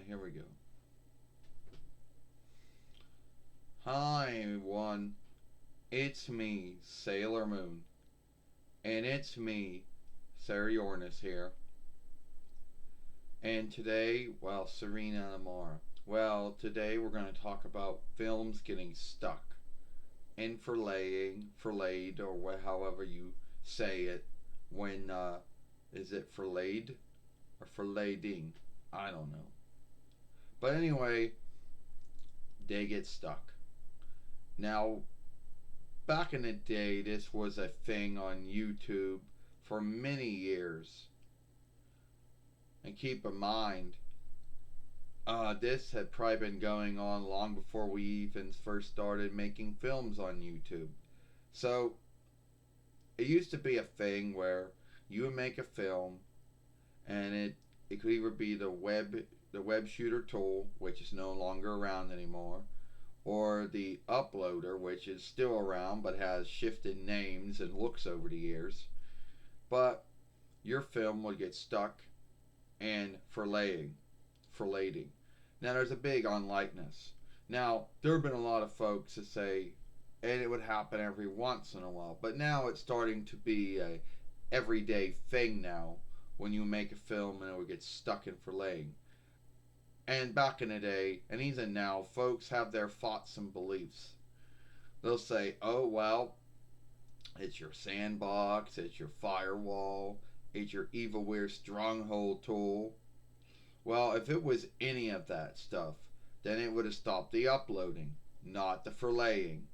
here we go. Hi, everyone. It's me, Sailor Moon. And it's me, Uranus here. And today, well, Serena and Amara. Well, today we're going to talk about films getting stuck in forlaid, or however you say it. When, is it forlaid or forlaiding? I don't know. But anyway, they get stuck. Now, back in the day, this was a thing on YouTube for many years. And keep in mind, this had probably been going on long before we even first started making films on YouTube. So, it used to be a thing where you would make a film, and it could either be the web shooter tool, which is no longer around anymore, or the uploader, which is still around but has shifted names and looks over the years. But your film would get stuck and forlating. Now there's a big unlikeness. Now there have been a lot of folks that say, and it would happen every once in a while, but now it's starting to be a everyday thing now when you make a film and it would get stuck in forlaying. And back in the day, and even now, folks have their thoughts and beliefs. They'll say, oh, well, it's your sandbox, it's your firewall, it's your evilware stronghold tool. Well, if it was any of that stuff, then it would have stopped the uploading, not the forlaying.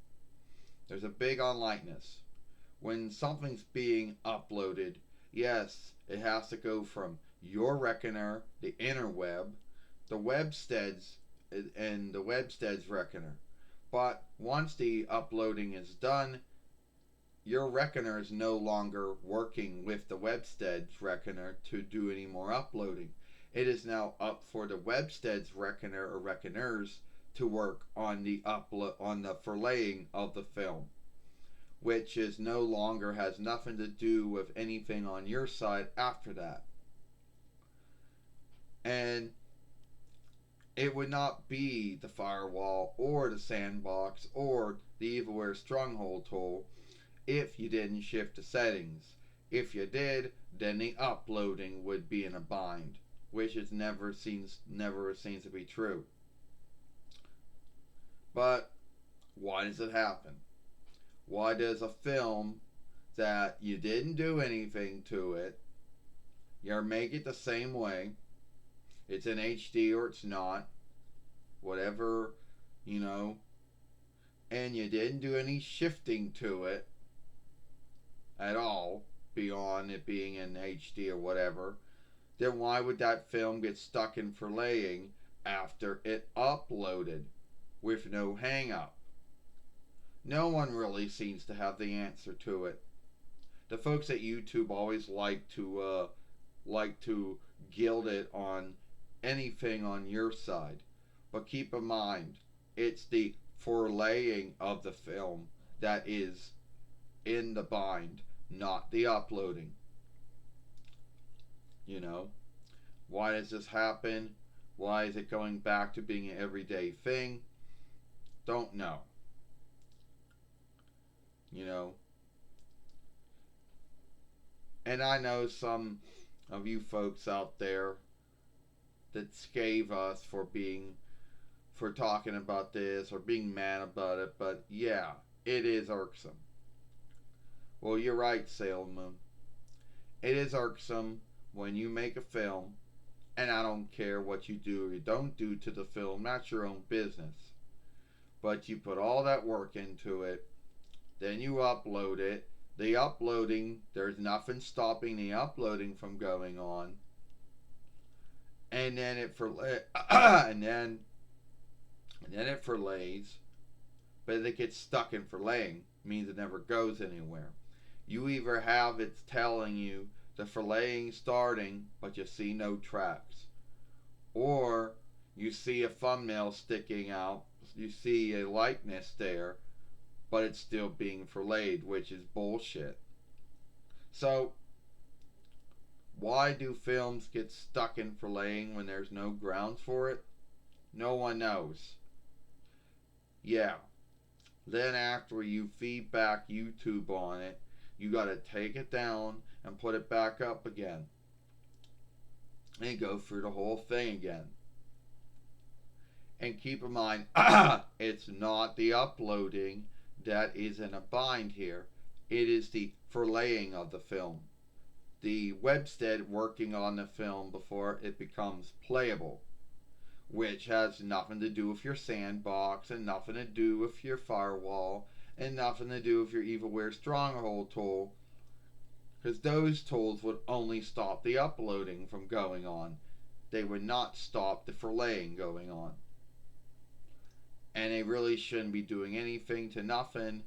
There's a big unlikeness. When something's being uploaded, yes, it has to go from your reckoner, the interweb, the websteads, and the websteads reckoner. But once the uploading is done, your reckoner is no longer working with the websteads reckoner to do any more uploading. It is now up for the websteads reckoner or reckoners to work on the forlaying of the film, which is no longer has nothing to do with anything on your side after that. And it would not be the firewall or the sandbox or the evilware stronghold tool if you didn't shift the settings. If you did, then the uploading would be in a bind, which is never seems to be true. But why does it happen? Why does a film that you didn't do anything to it, you make it the same way, it's in HD or it's not, whatever, you know, and you didn't do any shifting to it at all beyond it being in HD or whatever, then why would that film get stuck in forlaying after it uploaded with no hang up? No one really seems to have the answer to it. The folks at YouTube always like to gild it on anything on your side. But keep in mind, it's the forlaying of the film that is in the bind, not the uploading. You know? Why does this happen? Why is it going back to being an everyday thing? Don't know. You know? And I know some of you folks out there that scave us for talking about this or being mad about it, but yeah, it is irksome. Well, you're right, Sailor Moon. It is irksome when you make a film, and I don't care what you do or you don't do to the film, that's your own business. But you put all that work into it, then you upload it. The uploading, there's nothing stopping the uploading from going on. And then it forlays, but it gets stuck in forlaying, means it never goes anywhere. You either have it's telling you the forlaying starting, but you see no tracks, or you see a thumbnail sticking out, you see a likeness there, but it's still being forlayed, which is bullshit. So Why do films get stuck in forlaying when there's no grounds for it? No one knows. Yeah. Then after you feed back YouTube on it, you gotta take it down and put it back up again. And go through the whole thing again. And keep in mind, it's not the uploading that is in a bind here. It is the forlaying of the film. The webstead working on the film before it becomes playable, which has nothing to do with your sandbox and nothing to do with your firewall and nothing to do with your evilware stronghold tool, because those tools would only stop the uploading from going on. They would not stop the forlaying going on. And they really shouldn't be doing anything to nothing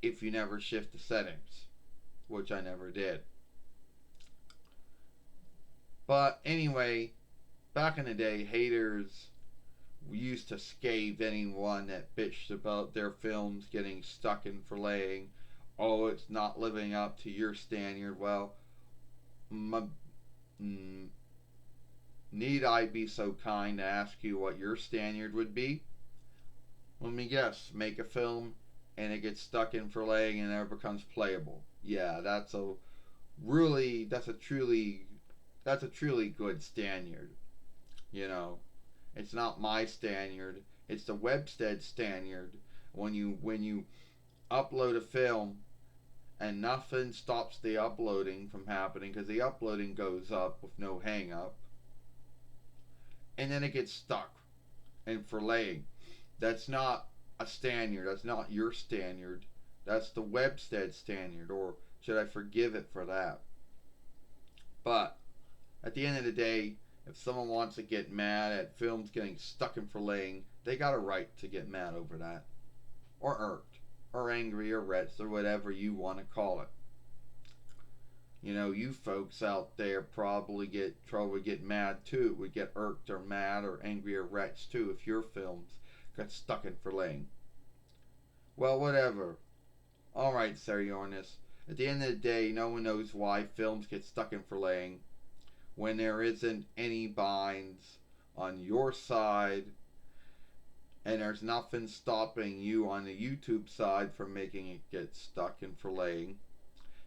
if you never shift the settings, which I never did. But anyway, back in the day, haters used to scathe anyone that bitched about their films getting stuck in forlaying. Oh, it's not living up to your standard. Well, need I be so kind to ask you what your standard would be? Let me guess. Make a film and it gets stuck in forlaying and never becomes playable. Yeah, that's a truly good standard. You know, it's not my standard. It's the Webstead standard. When you upload a film and nothing stops the uploading from happening because the uploading goes up with no hang up, and then it gets stuck and forlaying. That's not a standard. That's not your standard. That's the Webstead standard, or should I forgive it for that? But at the end of the day, if someone wants to get mad at films getting stuck in forlaying, they got a right to get mad over that. Or irked. Or angry or wretched or whatever you want to call it. You know, you folks out there probably get mad too. Would get irked or mad or angry or wretched too if your films got stuck in forlaying. Well, whatever. Alright, Sir Uranus. At the end of the day, no one knows why films get stuck in forlaying when there isn't any binds on your side and there's nothing stopping you on the YouTube side from making it get stuck in forlaying.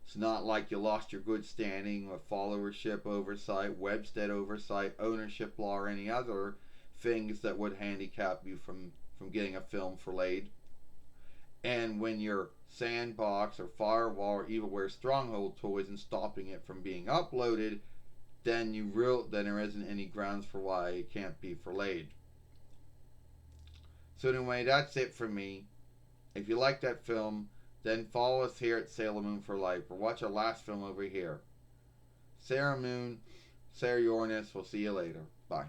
It's not like you lost your good standing with followership oversight, Webstead oversight, ownership law, or any other things that would handicap you from getting a film forlayed. And when your sandbox or firewall or evilware stronghold tool isn't stopping it from being uploaded, then there isn't any grounds for why it can't be forlayed. So anyway, that's it for me. If you like that film, then follow us here at Sailor Moon for Life, or watch our last film over here. Sarah Moon, Sarah Uranus. We'll see you later. Bye.